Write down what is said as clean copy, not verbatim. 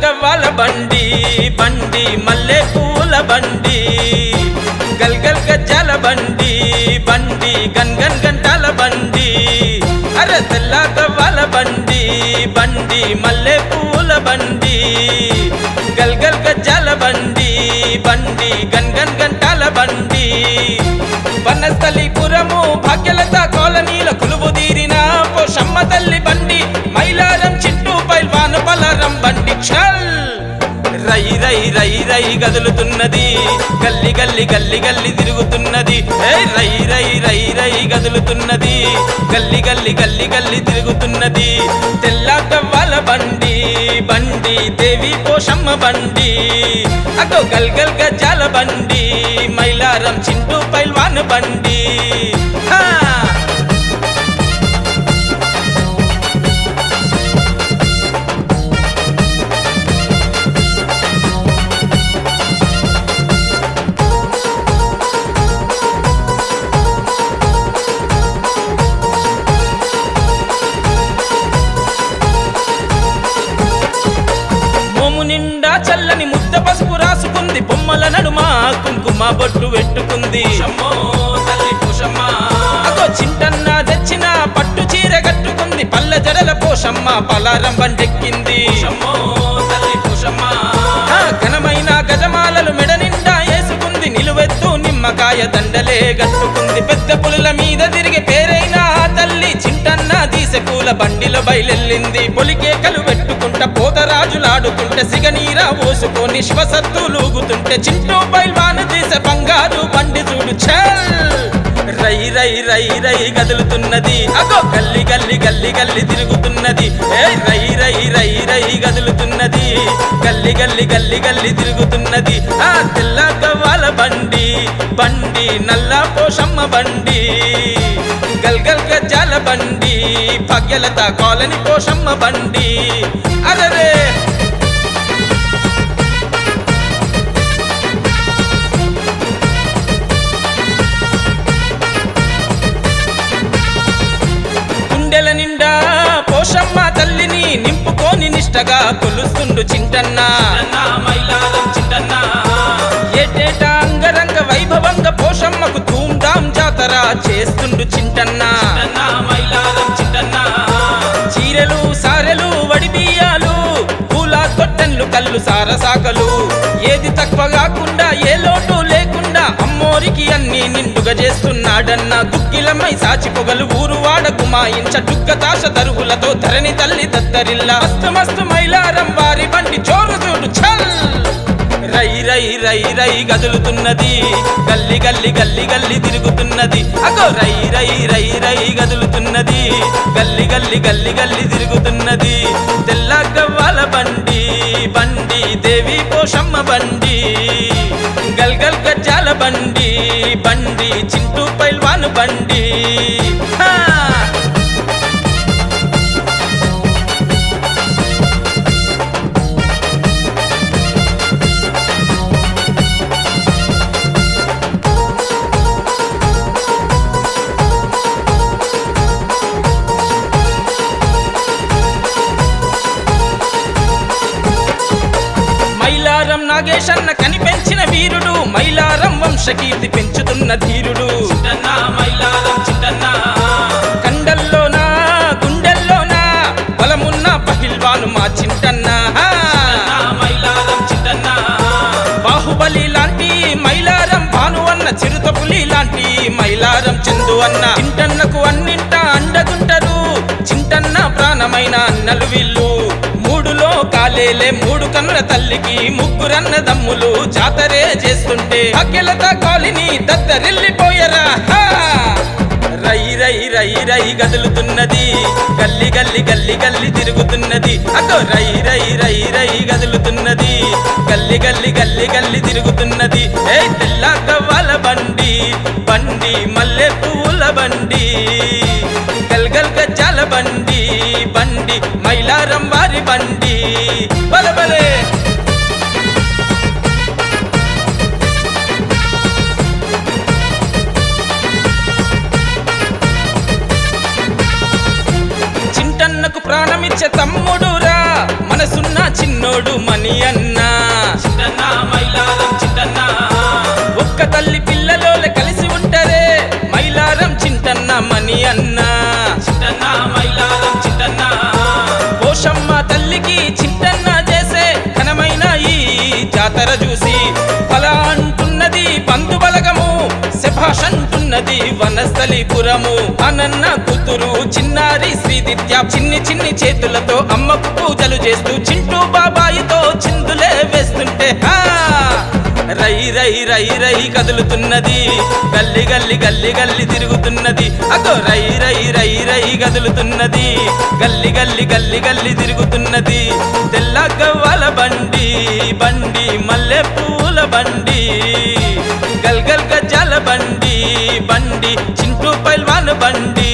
గవ్వాల బండి బండి మల్లె పూల బండి గల్ గల్ గజ్జాల బండి బండి గన్ గన్ గంటాల బండి అరే తెల్ల గవ్వాల బండి బండి మల్లె పూల బండి గల్ గల్ గజ్జాల బండి బండి గన్ గన్ గంటాల బండి వనస్థలిపురము భాగ్యలత కాలనీల కొలువు తీరిన పోషమ్మ తల్లి బండి మైలారం చింటూ పైల్వాన్ బలరం బండి చల్ రై రై రై రై గదులుతున్నది గల్లి గల్లి గల్లి గల్లి తిరుగుతున్నది రై రై రై రై గదులుతున్నది గల్లి గల్లి గల్లి గల్లి తిరుగుతున్నది తెల్ల గవ్వాల బండి బండి దేవి పోషమ్మ బండి అగో గల్ గల్ గజ్జాల బండి మైలారం చింటూ పైల్వాన్ బండి నిండా చల్లని ముద్ద పసుపు రాసుకుంది బొమ్మల నడుమ కుంకుమ బొట్టు పెట్టుకుంది అదో చింటన్న తెచ్చిన పట్టు చీర కట్టుకుంది పల్ల జడల పోషమ్మ పలారం బండెక్కింది ఘనమైన గజమాలలు మెడ నిండా వేసుకుంది నిలువెత్తు నిమ్మకాయ దండలే గట్టుకుంది పెద్ద పులుల మీద తిరిగి పేరైన తల్లి చింటన్న దీసెపూల బండిలో బయలెళ్ళింది పొలికేకలు పెట్టుకుంటా పోతరాజులాడుతుంటే సిగనీరా పోసుకొని శివసత్తులూగుతుంటే చింటూ పైల్వాన్ తీసే బంగారు బండి చూడు చల్ రై రై రై రై గదులుతున్నది అగో గల్లి గల్లి గల్లి గల్లి తిరుగుతున్నది రై రై రై రై గదులుతున్నది గల్లి గల్లి గల్లి గల్లి తిరుగుతున్నది ఆ తెల్ల గవ్వాల బండి బండి నల్ల పోషమ్మ బండి గల్ గల్ గజ్జాల బండి భాగ్యలత కాలనీ పోషమ్మ బండి అరే గుండెల నిండా పోషమ్మ తల్లిని నింపుకొని నిష్టగా కొలుస్తుండు చింటన్న మైలారం చింటన్న ఏటేటా అంగరంగ వైభవంగా పోషమ్మకు ధూమ్ధాం జాతర చేస్తుండు చింటన్న మైలారం చింటన్న చీరెలు సారెలు వడి బియ్యాలు పూల తొట్టెన్లు కళ్ళు సారసాకలు ఏది తక్కువ కాకుండా ఏ లోటు లేకుండా అమ్మోరికి అన్ని నిండుగా చేస్తున్నాడన్న దుక్కిలమై సాచి పొగలు ఊరు వాడ గుమాయించ డుగ్గ తాశ దరువులతో ధరణి తల్లి దద్దరిల్లా మస్తు మస్తు మైలారం వారి బండి చోరు చూడు చల్ రై రై రై రై గదులుతున్నది గల్లి గల్లి గల్లి గల్లి తిరుగుతున్నది అగో రై రై రై రై గదులుతున్నది గల్లి గల్లి గల్లి గల్లి తిరుగుతున్నది తెల్ల గవ్వాల బండి బండి దేవి పోషమ్మ బండి గల్ గల్ గజ్జాల బండి బండి చింటూ పైల్వాన్ బండి మైలారం నాగేశన్న కనిపెంచిన వీరుడు మైలారం వంశకీర్తి పెంచుతున్న ధీరుడు మైలారం చింటన్న కండల్లోనా గుండెల్లోనా బలమున్న పహిల్వాను మా చింటన్న మైలారం చింటన్న బాహుబలి లాంటి మైలారం భాను అన్న చిరుతపులి లాంటి మైలారం చందు అన్న చింటన్నకు అన్నింటా అండగుంటరు చింటన్న ప్రాణమైన అన్నలు వీళ్ళు మూడులో కాలేలే మూడు కన్నుల తల్లికి ముగ్గురన్న దమ్ములు జాతరే చేస్తుంటే భాగ్యలత కాలనీ దద్దరిల్లిపోయరా రై రై రై రై గదులుతున్నది గల్లి గల్లి గల్లి గల్లి తిరుగుతున్నది అదో రై రై రై రై గదులుతున్నది గల్లి గల్లి గల్లి గల్లి తిరుగుతున్నది తెల్ల గవ్వాల బండి బండి మల్లె పూల బండి గల్ గల్ గజ్జాల బండి బండి మైలారం వారి బండి బలబలే చింటన్నకు ప్రాణమిచ్చే తమ్ముడురా మనసున్న చిన్నోడు మణి అన్న చింటన్న మైలారం చింటన్న ఒక్క తల్లి పిల్లలోలే కలిసి ఉంటారే మైలారం చింటన్న మణి అన్న చింటన్న మైలారం చింటన్న పోషమ్మ తల్లికి చింటన్న చేసే ఘనమైన ఈ జాతర చూసి ఫలా అంటున్నది బంధు బలగము శభాష్ అంటున్నది వనస్థలిపురము అనన్న కూతురు చిన్నారి శ్రీదిత్య చిన్ని చిన్ని చేతులతో అమ్మకు పూజలు చేస్తూ చింటూ బాబాయితో చిందులే వేస్తుంటే రై రై రై రై కదులుతున్నది గల్లి గల్లి గల్లి గల్లి తిరుగుతున్నది అగో రై రై రై రై కదులుతున్నది గల్లి గల్లి గల్లి గల్లి తిరుగుతున్నది తెల్ల గవ్వల బండి బండి మల్లె పూల బండి గల్ గల్ గజ్జాల బండి బండి చింటూ పైల్వాన్ బండి